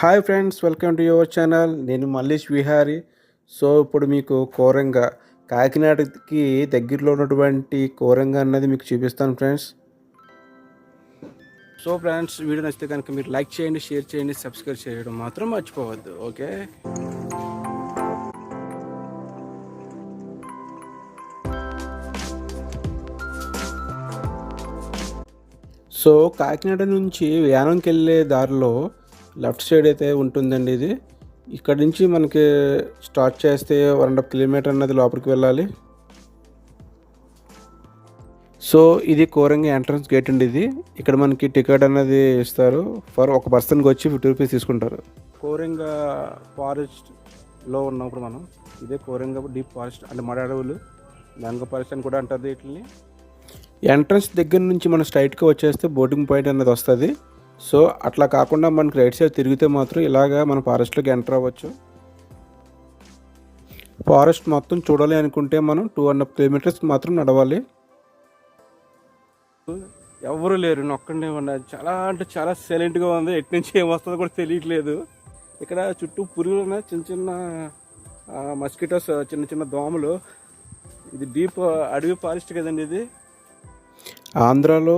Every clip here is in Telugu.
Hi friends, welcome to your channel. నేను మల్లేష్ విహారీ. సో ఇప్పుడు మీకు కోరంగ, కాకినాడకి దగ్గరలో ఉన్నటువంటి కోరంగ అన్నది మీకు చూపిస్తాను ఫ్రెండ్స్. సో ఫ్రెండ్స్, వీడియో నచ్చితే కనుక మీరు లైక్ చేయండి, షేర్ చేయండి, సబ్స్క్రైబ్ చేయడం మాత్రం మర్చిపోవద్దు. ఓకే. సో కాకినాడ నుంచి యానంకి వెళ్ళే దారిలో లెఫ్ట్ సైడ్ అయితే ఉంటుందండి ఇది. ఇక్కడ నుంచి మనకి స్టార్ట్ చేస్తే 1.5 కిలోమీటర్ అన్నది లోపలికి వెళ్ళాలి. సో ఇది కోరంగి ఎంట్రన్స్ గేట్ అండి. ఇది ఇక్కడ మనకి టికెట్ అన్నది ఇస్తారు. ఫర్ ఒక పర్సన్కి వచ్చి 50 రూపీస్ తీసుకుంటారు. కోరంగ ఫారెస్ట్లో ఉన్నప్పుడు మనం ఇదే కోరంగ డీప్ ఫారెస్ట్ అంటే మడ అడవులు, మ్యాంగో ఫారెస్ట్ అని కూడా అంటారు వీటిని. ఎంట్రన్స్ దగ్గర నుంచి మనం స్ట్రైట్గా వచ్చేస్తే బోటింగ్ పాయింట్ అనేది వస్తుంది. సో అట్లా కాకుండా మనకి రైట్ సైడ్ తిరిగితే మాత్రం ఇలాగా మన ఫారెస్ట్లోకి ఎంటర్ అవ్వచ్చు. ఫారెస్ట్ మొత్తం చూడాలి అనుకుంటే మనం 2.5 కిలోమీటర్స్ మాత్రం నడవాలి. ఎవరు లేరు, నొక్కండే ఉండాలి. చాలా అంటే చాలా సైలెంట్గా ఉంది. ఎటు నుంచి ఏం వస్తుందో కూడా తెలియట్లేదు. ఇక్కడ చుట్టూ పురుగులు ఉన్నాయి, చిన్న చిన్న మస్కిటోస్, చిన్న చిన్న దోమలు. ఇది డీప్ అడవి ఫారెస్ట్ కదండి. ఇది ఆంధ్రాలో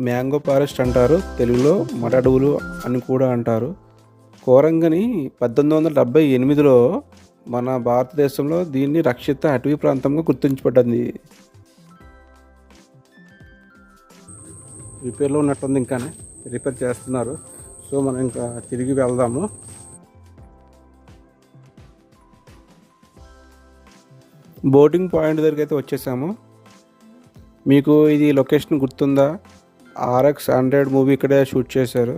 మ్యాంగో ఫారెస్ట్ అంటారు, తెలుగులో మడ అడవులు అని కూడా అంటారు. కోరంగని 1878లో మన భారతదేశంలో దీన్ని రక్షిత అటవీ ప్రాంతంగా గుర్తించబడింది. రిపేర్లో ఉన్నట్టుంది, ఇంకానే రిపేర్ చేస్తున్నారు. సో మనం ఇంకా తిరిగి వెళ్దాము. బోటింగ్ పాయింట్ దగ్గరికి అయితే వచ్చేసాము. మీకు ఇది లొకేషన్ గుర్తుందా? RX-100 మూవీ ఇక్కడే షూట్ చేశారు.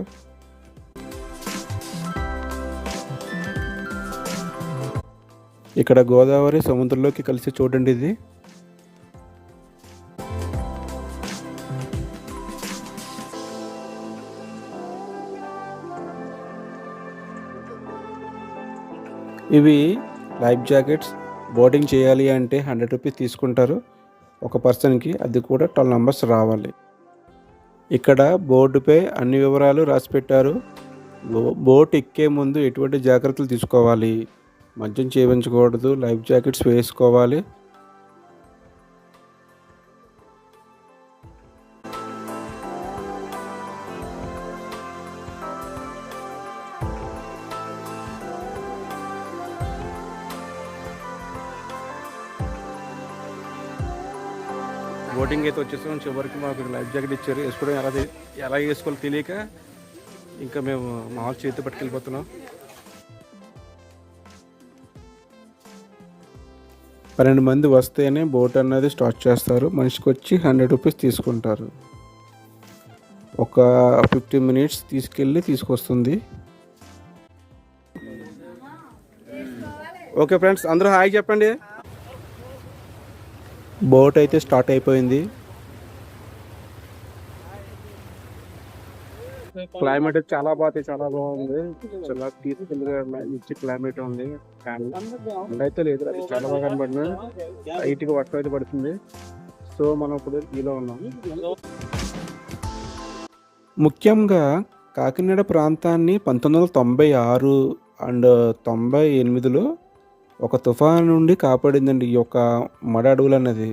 ఇక్కడ గోదావరి సముద్రంలోకి కలిసి చూడండి. ఇది ఇవి లైఫ్ జాకెట్స్. బోటింగ్ చేయాలి అంటే 100 రూపీస్ తీసుకుంటారు ఒక పర్సన్కి. అది కూడా 12 నంబర్స్ రావాలి. ఇక్కడ బోర్డుపై అన్ని వివరాలు రాసి పెట్టారు. బోట్ ఎక్కే ముందు ఎటువంటి జాగ్రత్తలు తీసుకోవాలి, మద్యం సేవించకూడదు, లైఫ్ జాకెట్స్ వేసుకోవాలి. బోటింగ్ అయితే వచ్చేసాం. చివరికి మాకు లైఫ్ జాకెట్ ఇచ్చారు. వేసుకోవడం ఎలా వేసుకోవాలో తెలియక ఇంకా మేము మామూలు చేతి పట్టుకెళ్ళిపోతున్నాం. 12 మంది వస్తేనే బోట్ అన్నది స్టార్ట్ చేస్తారు. మనిషికి వచ్చి 100 రూపీస్ తీసుకుంటారు. ఒక 15 మినిట్స్ తీసుకెళ్ళి తీసుకొస్తుంది. ఓకే ఫ్రెండ్స్, అందరూ హాయ్ చెప్పండి. బోట్ అయితే స్టార్ట్ అయిపోయింది. క్లైమేట్ చాలా బాగుంది. చాలా పీస్ఫుల్గా మంచి క్లైమేట్ ఉంది. అయితే లేదు, అది చాలా బాగా కనబడింది. లైట్గా వర్షం అయితే పడుతుంది. సో మనం ఇప్పుడు ఈలో ఉన్నాం. ముఖ్యంగా కాకినాడ ప్రాంతాన్ని 1996 అండ్ 98లో ఒక తుఫాను నుండి కాపాడిందండి ఈ యొక్క మడ అడవులు అన్నది.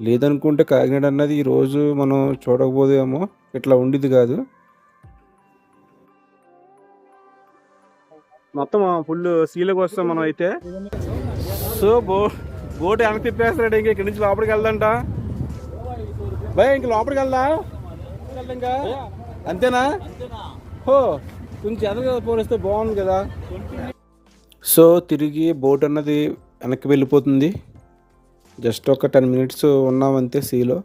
లేదనుకుంటే కాకినాడ అన్నది ఈరోజు మనం చూడకపోదేమో, ఇట్లా ఉండేది కాదు. మొత్తం ఫుల్ సీలోకి వస్తాం మనం అయితే. సో బోట్ వెనక తిప్పేస్తాడు. ఇంక ఇక్కడి నుంచి లోపలికి వెళ్దంట. భయ ఇంక లోపలికి వెళ్దా ఇంకా అంతేనా? హో కొంచెం ఎదురుగా పోలిస్తే బాగుంది కదా. సో తిరిగి బోట్ అన్నది వెనక్కి వెళ్ళిపోతుంది. జస్ట్ ఒక 10 మినిట్స్ ఉన్నామంతే సీలో.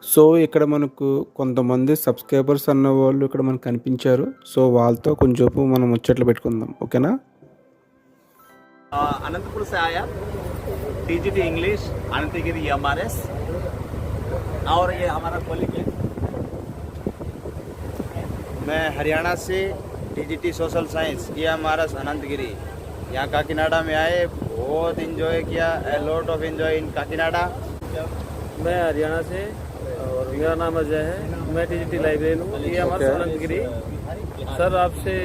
సో ఇక్కడ మనకు కొంతమంది సబ్స్క్రైబర్స్ అన్న వాళ్ళు ఇక్కడ మనకు కనిపించారు. సో వాళ్ళతో కొంచెంసేపు మనం ముచ్చట్లు పెట్టుకుందాం, ఓకేనా? अनंतपुर से आया, TGT इंग्लिश, अनंतगिरी MRS, और ये हमारा कॉलेज है. मैं हरियाणा से TGT social science EMRS Ananthagiri. यहाँ काकीनाडा में आए, बहुत इंजॉय किया. लॉट ऑफ इंजॉय इन काकीनाडा. मैं हरियाणा से और मेरा नाम अजय है. मैं टीजीटी लाइब्रेरियन हूँ, ये हमारा Okay. अनंतगिरी। सर आपसे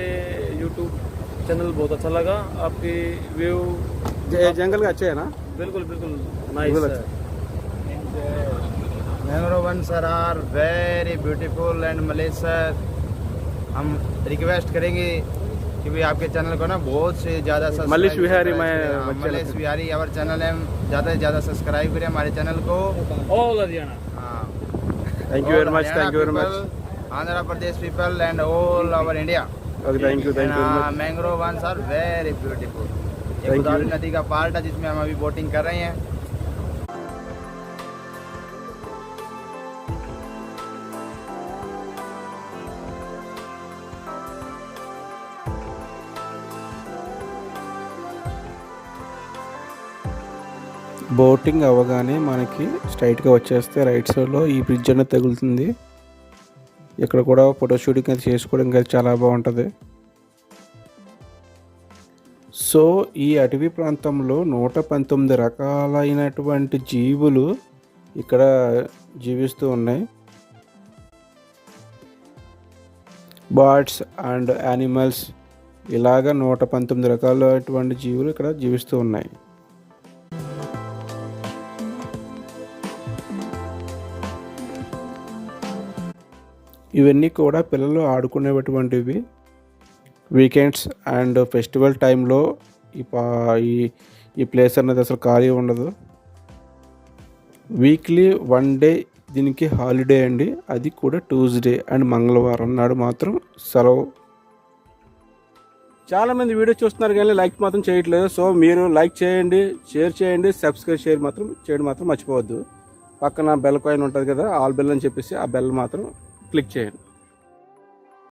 यूट्यूब चैनल बहुत अच्छा लगा, आपकी व्यू ये जंगल का अच्छा है ना? बिल्कुल बिल्कुल नाइस बिल्कुल है। Mangroves sir are very beautiful and मलेश सर, हम रिक्वेस्ट करेंगे कि भाई आपके चैनल को ना बहुत से ज़्यादा मलेश विहारी, मैं मलेश विहारी आवर चैनल है, ज़्यादा से ज़्यादा सब्सक्राइब करें हमारे चैनल को। ऑल हरियाणा। हाँ, thank you very much, thank you very much. Andhra Pradesh people and all over India. Okay, thank you very much. Mangrove ones are very beautiful. ये Thank you. गोदावरी नदी का पार्ट है जिसमें हम अभी बोटिंग कर रहे हैं। బోటింగ్ అవ్వగానే మనకి స్ట్రైట్గా వచ్చేస్తే రైట్ సైడ్లో ఈ బ్రిడ్జ్ అనేది తగులుతుంది. ఇక్కడ కూడా ఫోటో షూటింగ్ అది చేసుకోవడం అది చాలా బాగుంటుంది. సో ఈ అటవీ ప్రాంతంలో 119 రకాలైనటువంటి జీవులు ఇక్కడ జీవిస్తూ ఉన్నాయి. బర్డ్స్ అండ్ యానిమల్స్ ఇలాగా 119 రకాలైనటువంటి జీవులు ఇక్కడ జీవిస్తూ ఉన్నాయి. ఇవన్నీ కూడా పిల్లలు ఆడుకునేటువంటివి. వీకెండ్స్ అండ్ ఫెస్టివల్ టైంలో ఈ ప్లేస్ అనేది అసలు ఖాళీ ఉండదు. వీక్లీ 1 డే దీనికి హాలిడే అండి, అది కూడా ట్యూస్డే అండ్ మంగళవారం నాడు మాత్రం సెలవు. చాలామంది వీడియో చూస్తున్నారు కానీ లైక్ మాత్రం చేయట్లేదు. సో మీరు లైక్ చేయండి, షేర్ చేయండి, సబ్స్క్రైబ్ చేయడం మాత్రం మర్చిపోవద్దు. పక్కన బెల్ కాయిన్ ఉంటుంది కదా, ఆల్ బెల్ అని చెప్పేసి ఆ బెల్ మాత్రం క్లిక్ చేయండి.